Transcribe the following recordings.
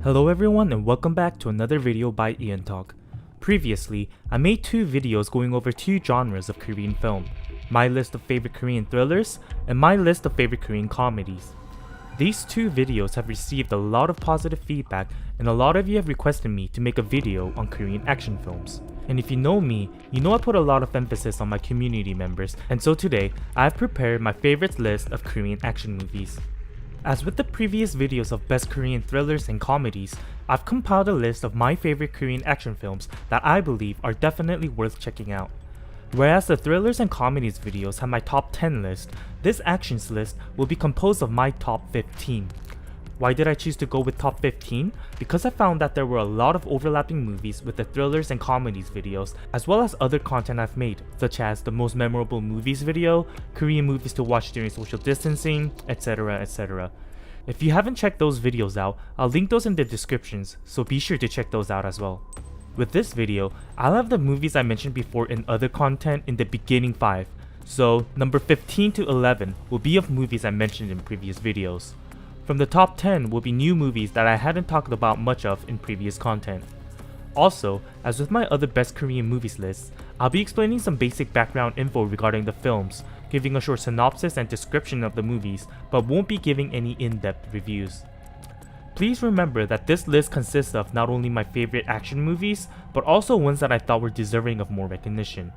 Hello everyone and welcome back to another video by EonTalk. Previously, I made two videos going over two genres of Korean film, my list of favorite Korean thrillers and my list of favorite Korean comedies. These two videos have received a lot of positive feedback and a lot of you have requested me to make a video on Korean action films. And if you know me, you know I put a lot of emphasis on my community members, and so today, I've prepared my favorites list of Korean action movies. As with the previous videos of best Korean thrillers and comedies, I've compiled a list of my favorite Korean action films that I believe are definitely worth checking out. Whereas the thrillers and comedies videos have my top 10 list, this actions list will be composed of my top 15. Why did I choose to go with top 15? Because I found that there were a lot of overlapping movies with the thrillers and comedies videos, as well as other content I've made, such as the most memorable movies video, Korean movies to watch during social distancing, etc, etc. If you haven't checked those videos out, I'll link those in the descriptions, so be sure to check those out as well. With this video, I'll have the movies I mentioned before in other content in the beginning 5, so number 15 to 11 will be of movies I mentioned in previous videos. From the top 10 will be new movies that I hadn't talked about much of in previous content. Also, as with my other best Korean movies lists, I'll be explaining some basic background info regarding the films, giving a short synopsis and description of the movies, but won't be giving any in-depth reviews. Please remember that this list consists of not only my favorite action movies, but also ones that I thought were deserving of more recognition.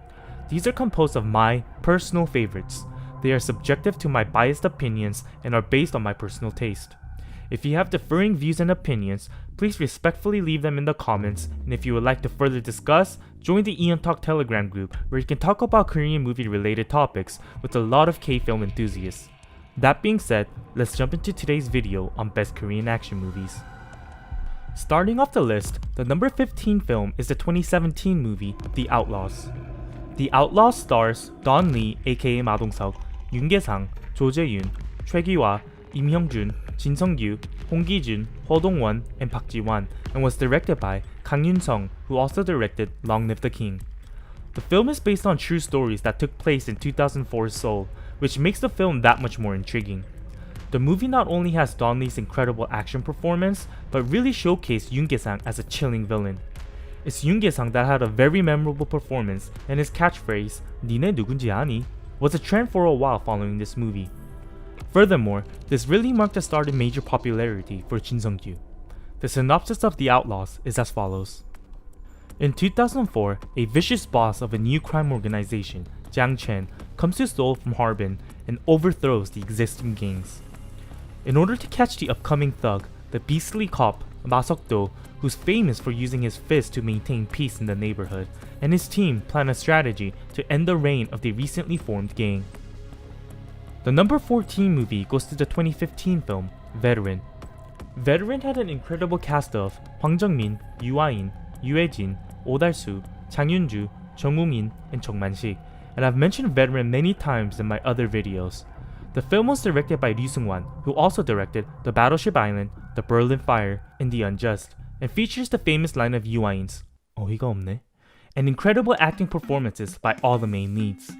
These are composed of my personal favorites. They are subjective to my biased opinions and are based on my personal taste. If you have differing views and opinions, please respectfully leave them in the comments, and if you would like to further discuss, join the EonTalk Telegram group where you can talk about Korean movie related topics with a lot of K-film enthusiasts. That being said, let's jump into today's video on best Korean action movies. Starting off the list, the number 15 film is the 2017 movie The Outlaws. The Outlaws stars Don Lee aka Ma Dong-seok, Yoon Kye-sang, Jo Jae-yoon, Choi Gi-hwa, Im Hyung-jun, Jin Sung-gyu, Hong Gi-jun, Ho Dong-won, and Park Ji-wan, and was directed by Kang Yun-sung, who also directed Long Live the King. The film is based on true stories that took place in 2004's Seoul, which makes the film that much more intriguing. The movie not only has Don Lee's incredible action performance, but really showcased Yoon Kye-sang as a chilling villain. It's Yoon Kye-sang that had a very memorable performance, and his catchphrase, "니네 누군지 아니?" was a trend for a while following this movie. Furthermore, this really marked the start of major popularity for Jin Sung-gyu. The synopsis of The Outlaws is as follows. In 2004, a vicious boss of a new crime organization, Jang Chen, comes to Seoul from Harbin and overthrows the existing gangs. In order to catch the upcoming thug, the beastly cop, Ma Seok-do, who's famous for using his fist to maintain peace in the neighborhood, and his team plan a strategy to end the reign of the recently formed gang. The number 14 movie goes to the 2015 film, Veteran. Veteran had an incredible cast of Hwang Jung-min, Yoo Ah-in, Yoo Hae-jin, Oh Dal-soo, Chang Yun-ju, Jung Woo-min, and Chung Man-sik, and I've mentioned Veteran many times in my other videos. The film was directed by Lee Seung-wan, who also directed The Battleship Island, The Berlin Fire, and The Unjust, and features the famous line of Yoo Ah-in's "어이가 없네," and incredible acting performances by all the main leads.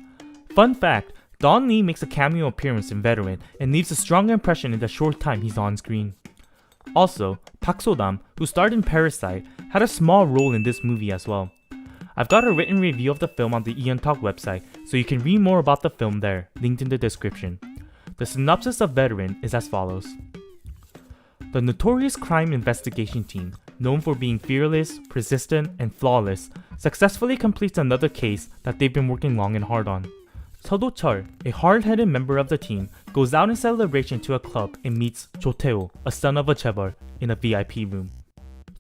Fun fact, Don Lee makes a cameo appearance in Veteran and leaves a strong impression in the short time he's on screen. Also, Park So-dam, who starred in Parasite, had a small role in this movie as well. I've got a written review of the film on the EonTalk website, so you can read more about the film there, linked in the description. The synopsis of Veteran is as follows. The notorious crime investigation team, known for being fearless, persistent, and flawless, successfully completes another case that they've been working long and hard on. Seo Do-chul, a hard-headed member of the team, goes out in celebration to a club and meets Jo Tae-ho, a son of a chaebol, in a VIP room.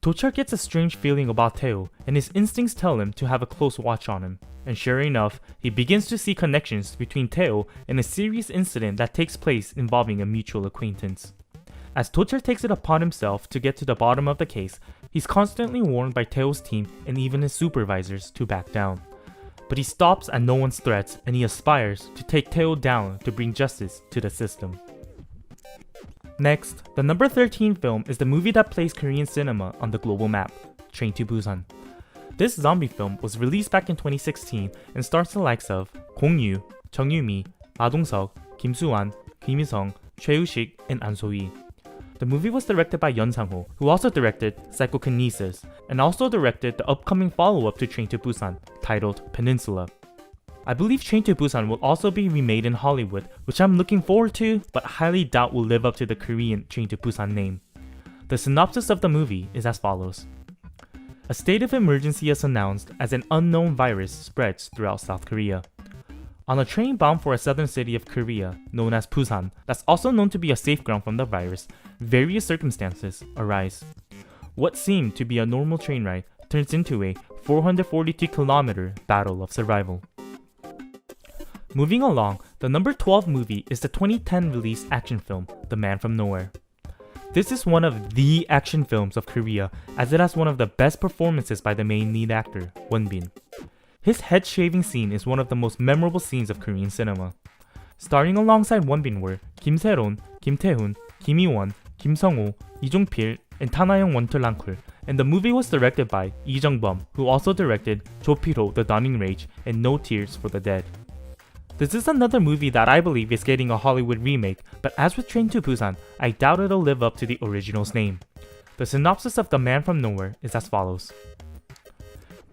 Do-chul gets a strange feeling about Tae-ho, and his instincts tell him to have a close watch on him. And sure enough, he begins to see connections between Tae-ho and a serious incident that takes place involving a mutual acquaintance. As Do-chul takes it upon himself to get to the bottom of the case, he's constantly warned by Tae-ho's team and even his supervisors to back down. But he stops at no one's threats and he aspires to take Tae-ho down to bring justice to the system. Next, the number 13 film is the movie that placed Korean cinema on the global map, Train to Busan. This zombie film was released back in 2016 and stars the likes of Gong Yoo, Chung Yoo-mi, Ma Dong-seok, Kim Soo-wan, Kim Il-sung, Choi Woo-sik, and An So-hee. The movie was directed by Yeon Sang-ho, who also directed Psychokinesis, and also directed the upcoming follow-up to Train to Busan, titled Peninsula. I believe Train to Busan will also be remade in Hollywood, which I'm looking forward to, but highly doubt will live up to the Korean Train to Busan name. The synopsis of the movie is as follows. A state of emergency is announced as an unknown virus spreads throughout South Korea. On a train bound for a southern city of Korea, known as Busan, that's also known to be a safe ground from the virus, various circumstances arise. What seemed to be a normal train ride turns into a 442-kilometer battle of survival. Moving along, the number 12 movie is the 2010 released action film, The Man from Nowhere. This is one of the action films of Korea, as it has one of the best performances by the main lead actor, Won Bin. His head shaving scene is one of the most memorable scenes of Korean cinema. Starring alongside Won Bin were Kim Se-ron, Kim Tae-hoon, Kim Hee-won, Kim Sung-ho, Lee Jong-pil, and Tanayoung Wontul-langkul, and the movie was directed by Lee Jung-bum, who also directed Jo Pil-ho, The Dawning Rage, and No Tears for the Dead. This is another movie that I believe is getting a Hollywood remake, but as with Train to Busan, I doubt it'll live up to the original's name. The synopsis of The Man from Nowhere is as follows.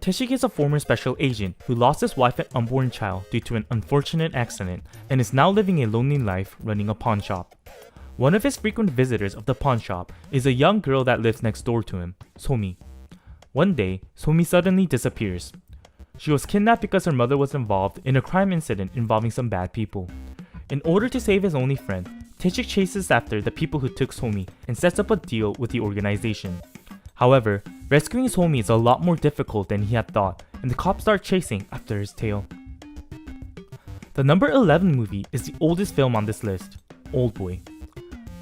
Tae-sik is a former special agent who lost his wife and unborn child due to an unfortunate accident and is now living a lonely life running a pawn shop. One of his frequent visitors of the pawn shop is a young girl that lives next door to him, Somi. One day, Somi suddenly disappears. She was kidnapped because her mother was involved in a crime incident involving some bad people. In order to save his only friend, Tae-sik chases after the people who took Somi and sets up a deal with the organization. However, rescuing Somi is a lot more difficult than he had thought, and the cops start chasing after his tail. The number 11 movie is the oldest film on this list, Oldboy.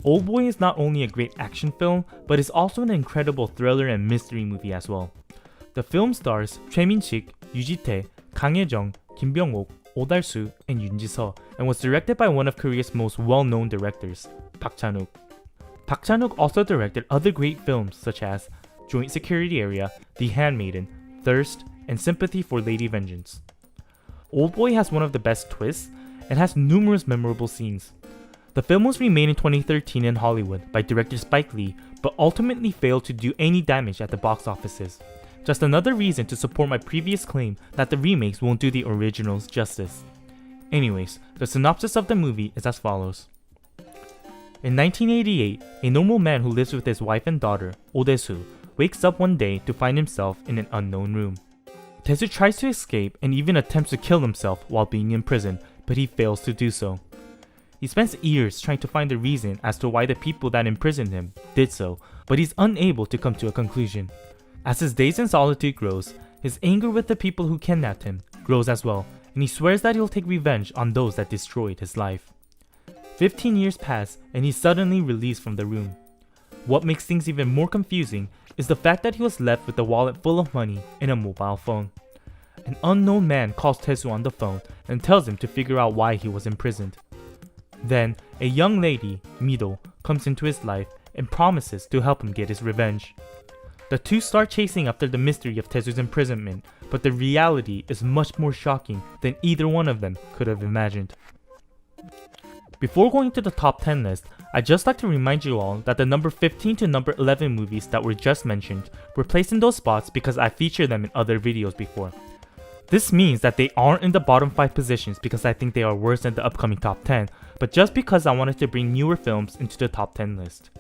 Oldboy is not only a great action film, but is also an incredible thriller and mystery movie as well. The film stars Choi Min-sik, Yoo Ji-tae, Kang Ye-jung, Kim Byung-ok, Oh Dal-soo, and Yoon Ji-seo, and was directed by one of Korea's most well-known directors, Park Chan-wook. Park Chan-wook also directed other great films such as Joint Security Area, The Handmaiden, Thirst, and Sympathy for Lady Vengeance. Oldboy has one of the best twists and has numerous memorable scenes. The film was remade in 2013 in Hollywood by director Spike Lee, but ultimately failed to do any damage at the box offices. Just another reason to support my previous claim that the remakes won't do the originals justice. Anyways, the synopsis of the movie is as follows. In 1988, a normal man who lives with his wife and daughter, Oh Dae-soo, wakes up one day to find himself in an unknown room. Tae-soo tries to escape and even attempts to kill himself while being in prison, but he fails to do so. He spends years trying to find the reason as to why the people that imprisoned him did so, but he's unable to come to a conclusion. As his days in solitude grows, his anger with the people who kidnapped him grows as well, and he swears that he'll take revenge on those that destroyed his life. 15 years pass and he's suddenly released from the room. What makes things even more confusing is the fact that he was left with a wallet full of money and a mobile phone. An unknown man calls Tae-soo on the phone and tells him to figure out why he was imprisoned. Then, a young lady, Mido, comes into his life and promises to help him get his revenge. The two start chasing after the mystery of Tae-soo's imprisonment, but the reality is much more shocking than either one of them could have imagined. Before going to the top 10 list, I'd just like to remind you all that the number 15 to number 11 movies that were just mentioned were placed in those spots because I featured them in other videos before. This means that they aren't in the bottom 5 positions because I think they are worse than the upcoming top 10, but just because I wanted to bring newer films into the top 10 list.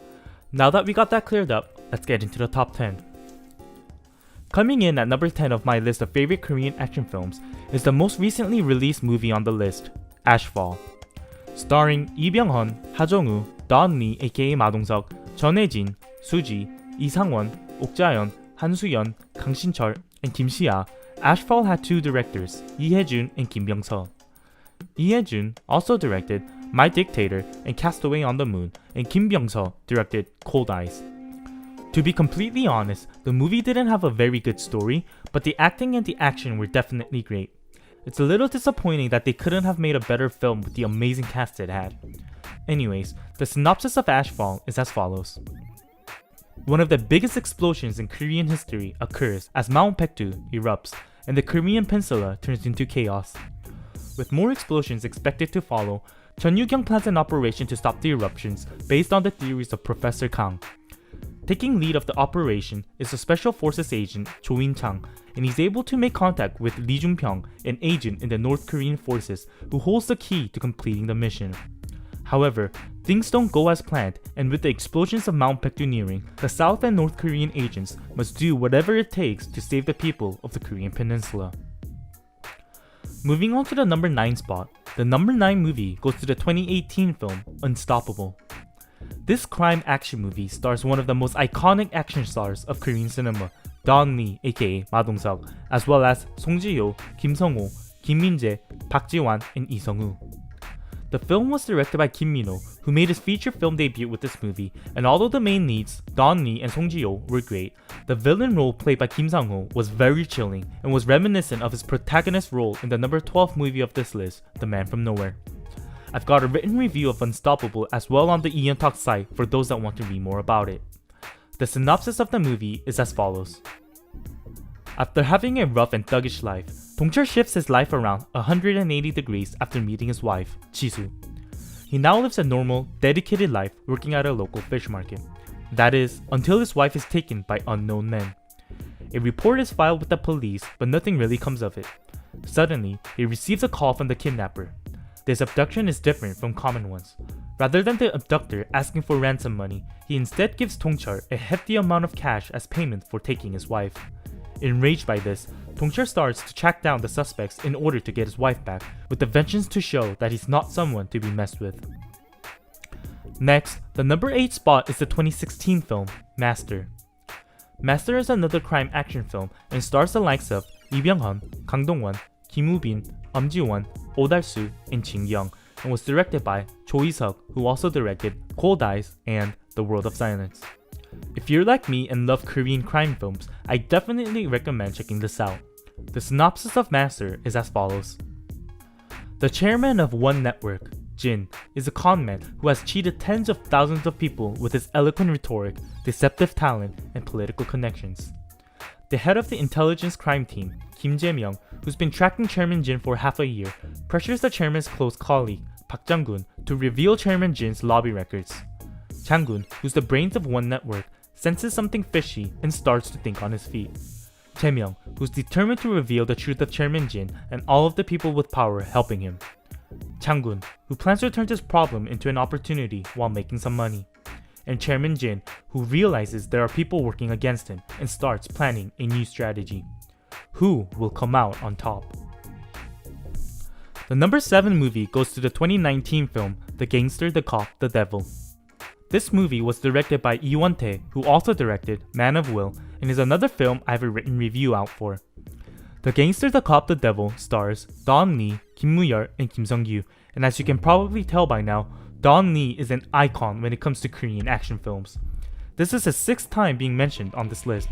Now that we got that cleared up, let's get into the top 10. Coming in at number 10 of my list of favorite Korean action films is the most recently released movie on the list, Ashfall. Starring Lee Byung-hun, Ha Jong-woo, Dawn Lee aka Ma Dong-seok, Jeon Hae-jin, Suji, Lee Sang-won, Ok Ja-yeon, Han Soo-yeon, Kang Shin-cheol, and Kim Si-ah, Ashfall had two directors, Lee Hae-jun and Kim Byung-seo. Lee Hae-jun also directed My Dictator and Castaway on the Moon, and Kim Byung-seo directed Cold Eyes. To be completely honest, the movie didn't have a very good story, but the acting and the action were definitely great. It's a little disappointing that they couldn't have made a better film with the amazing cast it had. Anyways, the synopsis of Ashfall is as follows. One of the biggest explosions in Korean history occurs as Mount Baekdu erupts and the Korean peninsula turns into chaos. With more explosions expected to follow, Chun Yu-kyung plans an operation to stop the eruptions based on the theories of Professor Kang. Taking lead of the operation is a Special Forces agent Cho In-chang, and he's able to make contact with Lee Jun-pyong, an agent in the North Korean forces who holds the key to completing the mission. However, things don't go as planned, and with the explosions of Mount Baekdu nearing, the South and North Korean agents must do whatever it takes to save the people of the Korean peninsula. Moving on to the number 9 spot, the number 9 movie goes to the 2018 film Unstoppable. This crime action movie stars one of the most iconic action stars of Korean cinema, Don Lee aka Ma Dong-seok, as well as Song Ji-hyo, Kim Sung-ho, Kim Min-jae, Park Ji-wan, and Lee Sung-woo. The film was directed by Kim Min-ho, who made his feature film debut with this movie, and although the main leads, Don Lee and Song Ji-hyo, were great, the villain role played by Kim Sang-ho was very chilling and was reminiscent of his protagonist role in the number 12 movie of this list, The Man from Nowhere. I've got a written review of Unstoppable as well on the EonTalk site for those that want to read more about it. The synopsis of the movie is as follows. After having a rough and thuggish life, Dong-chul shifts his life around 180 degrees after meeting his wife, Ji-soo. He now lives a normal, dedicated life working at a local fish market. That is, until his wife is taken by unknown men. A report is filed with the police, but nothing really comes of it. Suddenly, he receives a call from the kidnapper. This abduction is different from common ones. Rather than the abductor asking for ransom money, he instead gives Dong-chul a hefty amount of cash as payment for taking his wife. Enraged by this, Dong-chul starts to track down the suspects in order to get his wife back, with the vengeance to show that he's not someone to be messed with. Next, the number 8 spot is the 2016 film, Master. Master is another crime action film and stars the likes of Lee Byung-hun, Kang Dong-won, Kim Woo-bin, Ji-won, Oh Dal-soo, and Jin Young, and was directed by Cho Il-suk, who also directed Cold Eyes and The World of Silence. If you're like me and love Korean crime films, I definitely recommend checking this out. The synopsis of Master is as follows. The chairman of one network, Jin, is a conman who has cheated tens of thousands of people with his eloquent rhetoric, deceptive talent, and political connections. The head of the intelligence crime team, Kim Jae-myung, who's been tracking Chairman Jin for half a year, pressures the chairman's close colleague, Park Jang-gun, to reveal Chairman Jin's lobby records. Chang-gun, who's the brains of one network, senses something fishy and starts to think on his feet. Jae-myung, who's determined to reveal the truth of Chairman Jin and all of the people with power helping him. Chang-gun, who plans to turn this problem into an opportunity while making some money. And Chairman Jin, who realizes there are people working against him and starts planning a new strategy. Who will come out on top? The number 7 movie goes to the 2019 film The Gangster, the Cop, the Devil. This movie was directed by Lee Won-tae, who also directed Man of Will, and is another film I have a written review out for. The Gangster, the Cop, the Devil stars Don Lee, Kim Woo-yeol, and Kim Sung-gyu, and as you can probably tell by now, Don Lee is an icon when it comes to Korean action films. This is his 6th time being mentioned on this list.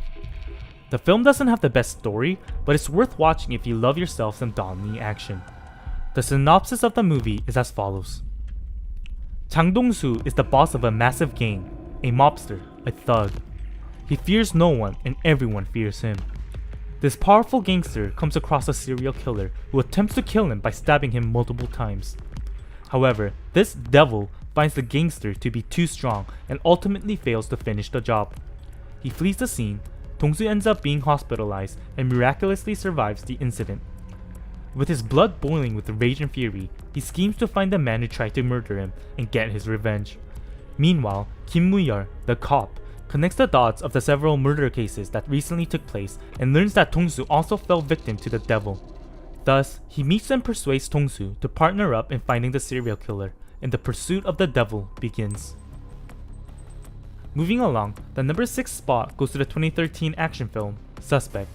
The film doesn't have the best story, but it's worth watching if you love yourself some Don Lee action. The synopsis of the movie is as follows. Chang Dong-soo is the boss of a massive gang, a mobster, a thug. He fears no one and everyone fears him. This powerful gangster comes across a serial killer who attempts to kill him by stabbing him multiple times. However, this devil finds the gangster to be too strong and ultimately fails to finish the job. He flees the scene, Dong-soo ends up being hospitalized and miraculously survives the incident. With his blood boiling with rage and fury, he schemes to find the man who tried to murder him and get his revenge. Meanwhile, Kim Woo-yeol, the cop, connects the dots of the several murder cases that recently took place and learns that Dong-soo also fell victim to the devil. Thus, he meets and persuades Dong-soo to partner up in finding the serial killer, and the pursuit of the devil begins. Moving along, the number 6 spot goes to the 2013 action film, Suspect.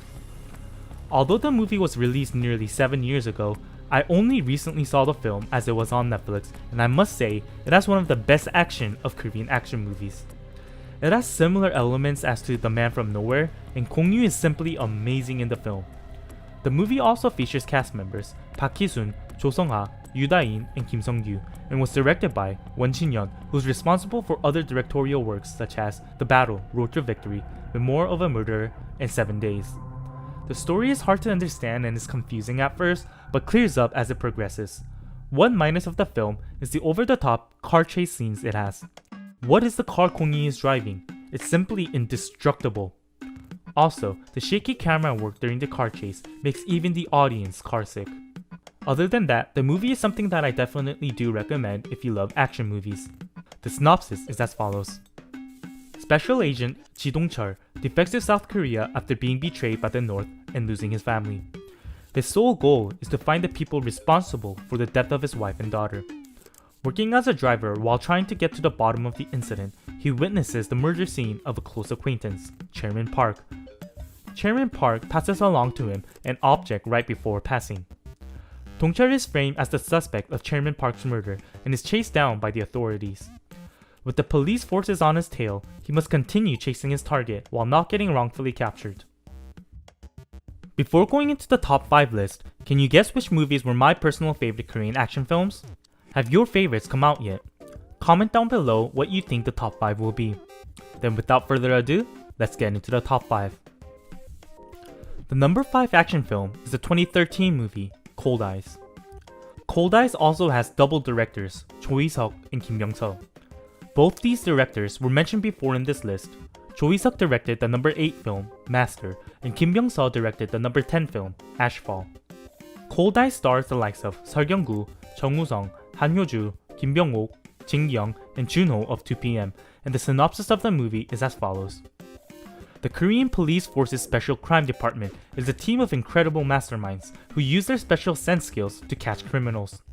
Although the movie was released nearly 7 years ago, I only recently saw the film as it was on Netflix, and I must say, it has one of the best action of Korean action movies. It has similar elements as to The Man from Nowhere, and Kong Yoo is simply amazing in the film. The movie also features cast members Park Hee-sun, Cho Sung-ha, Yoo Da-in, and Kim Sung-gyu, and was directed by Won Shin-yeon, who's responsible for other directorial works such as The Battle, Road to Victory, Memoir of a Murderer, and 7 Days. The story is hard to understand and is confusing at first, but clears up as it progresses. One minus of the film is the over-the-top car chase scenes it has. What is the car Kong-yi is driving? It's simply indestructible. Also, the shaky camera work during the car chase makes even the audience carsick. Other than that, the movie is something that I definitely do recommend if you love action movies. The synopsis is as follows. Special Agent Ji Dong-chul defects to South Korea after being betrayed by the North and losing his family. His sole goal is to find the people responsible for the death of his wife and daughter. Working as a driver while trying to get to the bottom of the incident, he witnesses the murder scene of a close acquaintance, Chairman Park. Chairman Park passes along to him an object right before passing. Dong-chul is framed as the suspect of Chairman Park's murder and is chased down by the authorities. With the police forces on his tail, he must continue chasing his target while not getting wrongfully captured. Before going into the top 5 list, can you guess which movies were my personal favorite Korean action films? Have your favorites come out yet? Comment down below what you think the top 5 will be. Then without further ado, let's get into the top 5. The number 5 action film is the 2013 movie, Cold Eyes. Cold Eyes also has double directors, Cho Hee-seok and Kim Byung-seo. Both these directors were mentioned before in this list. Cho Hee-seok directed the number 8 film, Master, and Kim Byung-seo directed the number 10 film, Ashfall. Cold Eyes stars the likes of Seo Kyung-gu, Chung Woo-sung, Han Hyo-ju, Kim Byung-wook, Jin Young, and Junho of 2PM, and the synopsis of the movie is as follows. The Korean Police Force's Special Crime Department is a team of incredible masterminds who use their special sense skills to catch criminals.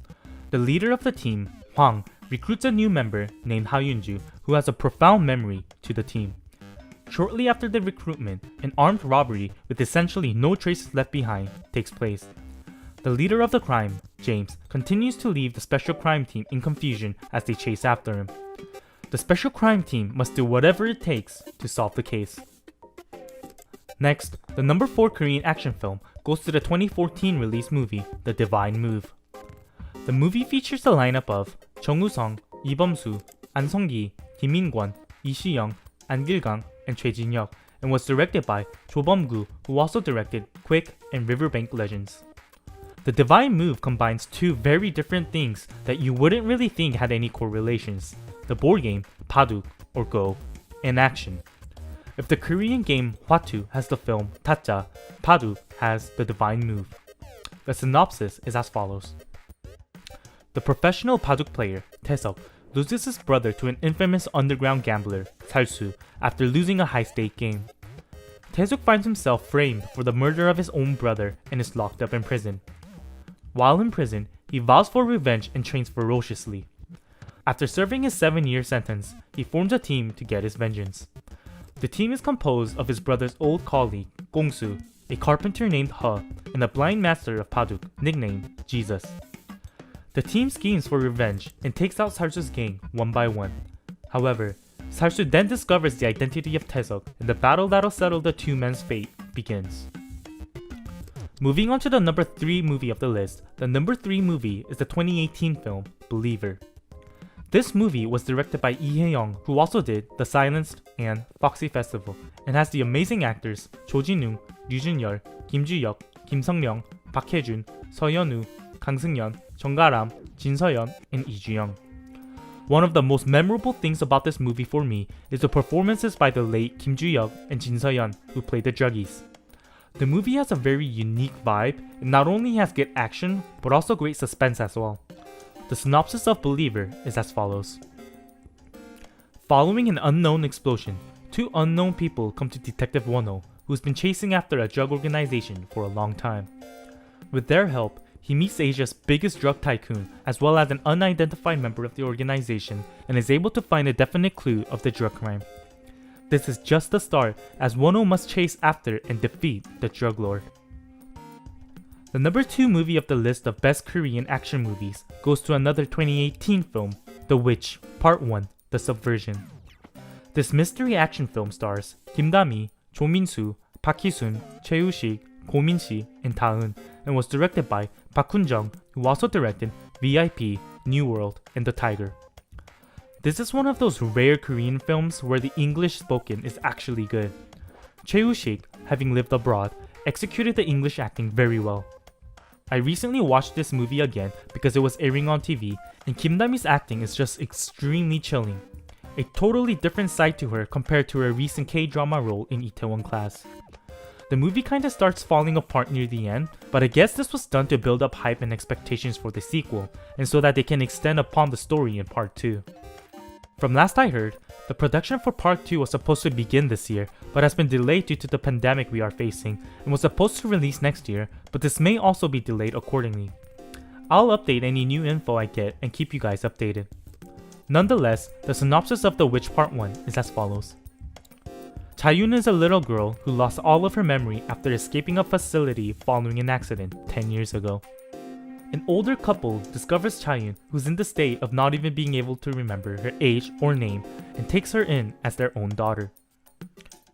The leader of the team, Hwang, recruits a new member named Ha Yun-ju who has a profound memory to the team. Shortly after the recruitment, an armed robbery with essentially no traces left behind takes place. The leader of the crime, James, continues to leave the special crime team in confusion as they chase after him. The special crime team must do whatever it takes to solve the case. Next, the number 4 Korean action film goes to the 2014 release movie, The Divine Move. The movie features the lineup of Chung Woo-sung, Lee Bum-soo, An Song-gi, Kim Min-kwon, Lee Si-young, An Gil-gang, and Choi Jin-hyuk, and was directed by Cho Bum-gu, who also directed Quick and Riverbank Legends. The Divine Move combines two very different things that you wouldn't really think had any correlations: the board game Paduk or Go, and action. If the Korean game Hwatu has the film Tacha, Paduk has the Divine Move. The synopsis is as follows. The professional Paduk player, Tae-seok, loses his brother to an infamous underground gambler, Sal-soo, after losing a high-stake game. Tae-seok finds himself framed for the murder of his own brother and is locked up in prison. While in prison, he vows for revenge and trains ferociously. After serving his 7-year sentence, he forms a team to get his vengeance. The team is composed of his brother's old colleague, Gong-soo, a carpenter named Ha, and a blind master of Paduk, nicknamed Jesus. The team schemes for revenge and takes out Sal-soo's gang one by one. However, Sal-soo then discovers the identity of Tae-seok, and the battle that'll settle the two men's fate begins. Moving on to the number 3 movie of the list, the number 3 movie is the 2018 film, Believer. This movie was directed by Lee Hae-young, who also did The Silenced and Foxy Festival, and has the amazing actors Cho Jin-wook, Ryu Jun-yeol, Kim Ju-hyuk, Kim Sung-ryung, Park Hae-jun, Seo Yeon-woo, Kang Seung-yeon, Jung Ga-ram, Jin Seo-yeon, and Lee Ju-young. One of the most memorable things about this movie for me is the performances by the late Kim Ju-hyuk and Jin Seo-yeon, who played the druggies. The movie has a very unique vibe and not only has good action, but also great suspense as well. The synopsis of Believer is as follows. Following an unknown explosion, 2 unknown people come to Detective Won-ho, who's been chasing after a drug organization for a long time. With their help, he meets Asia's biggest drug tycoon as well as an unidentified member of the organization and is able to find a definite clue of the drug crime. This is just the start, as Won-ho must chase after and defeat the drug lord. The number 2 movie of the list of best Korean action movies goes to another 2018 film, The Witch, Part 1, The Subversion. This mystery action film stars Kim Da-mi, Cho Min-soo, Park Hee-sun, Choi Woo-sik, Go Min-si, and Ta-eun, and was directed by Park Hun-jung, who also directed VIP, New World, and The Tiger. This is one of those rare Korean films where the English spoken is actually good. Choi Woo-sik, having lived abroad, executed the English acting very well. I recently watched this movie again because it was airing on TV, and Kim Dami's acting is just extremely chilling. A totally different side to her compared to her recent K-drama role in Itaewon Class. The movie kinda starts falling apart near the end, but I guess this was done to build up hype and expectations for the sequel, and so that they can extend upon the story in part 2. From last I heard, the production for part 2 was supposed to begin this year, but has been delayed due to the pandemic we are facing, and was supposed to release next year, but this may also be delayed accordingly. I'll update any new info I get and keep you guys updated. Nonetheless, the synopsis of The Witch Part 1 is as follows. Chaeyoon is a little girl who lost all of her memory after escaping a facility following an accident 10 years ago. An older couple discovers Chaeyoon, who's in the state of not even being able to remember her age or name, and takes her in as their own daughter.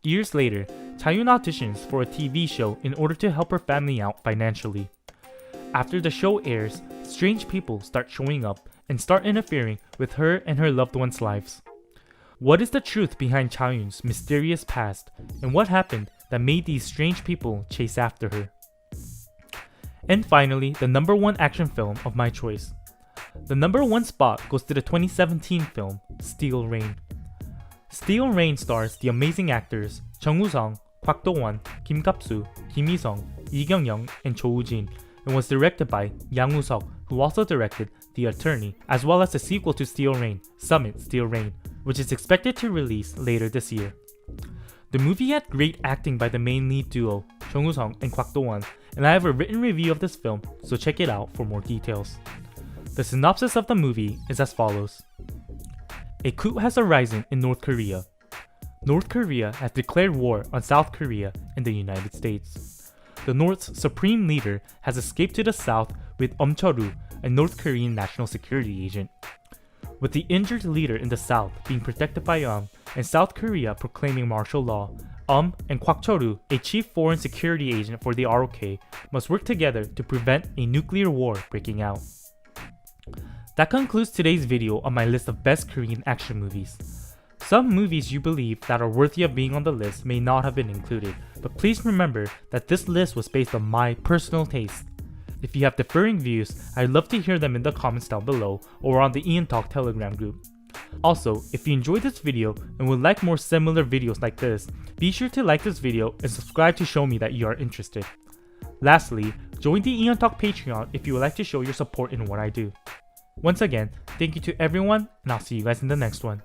Years later, Chaeyoon auditions for a TV show in order to help her family out financially. After the show airs, strange people start showing up and start interfering with her and her loved ones' lives. What is the truth behind Chaeyoon's mysterious past, and what happened that made these strange people chase after her? And finally, the number 1 action film of my choice. The number 1 spot goes to the 2017 film, Steel Rain. Steel Rain stars the amazing actors Jung Woo-sung, Kwak Do-won, Kim Kap-soo, Kim Hee-sung, Lee Kyung-young, and Cho Woo-jin, and was directed by Yang Woo-seok, who also directed The Attorney, as well as the sequel to Steel Rain, Summit Steel Rain, which is expected to release later this year. The movie had great acting by the main lead duo, Jung Woo-sung and Kwak Do-won, and I have a written review of this film, so check it out for more details. The synopsis of the movie is as follows. A coup has arisen in North Korea. North Korea has declared war on South Korea and the United States. The North's supreme leader has escaped to the south with Chol-woo, a North Korean national security agent. With the injured leader in the south being protected by and South Korea proclaiming martial law, and Kwak Chol-woo, a chief foreign security agent for the ROK, must work together to prevent a nuclear war breaking out. That concludes today's video on my list of best Korean action movies. Some movies you believe that are worthy of being on the list may not have been included, but please remember that this list was based on my personal taste. If you have differing views, I'd love to hear them in the comments down below or on the EonTalk Telegram group. Also, if you enjoyed this video and would like more similar videos like this, be sure to like this video and subscribe to show me that you are interested. Lastly, join the EonTalk Patreon if you would like to show your support in what I do. Once again, thank you to everyone, and I'll see you guys in the next one.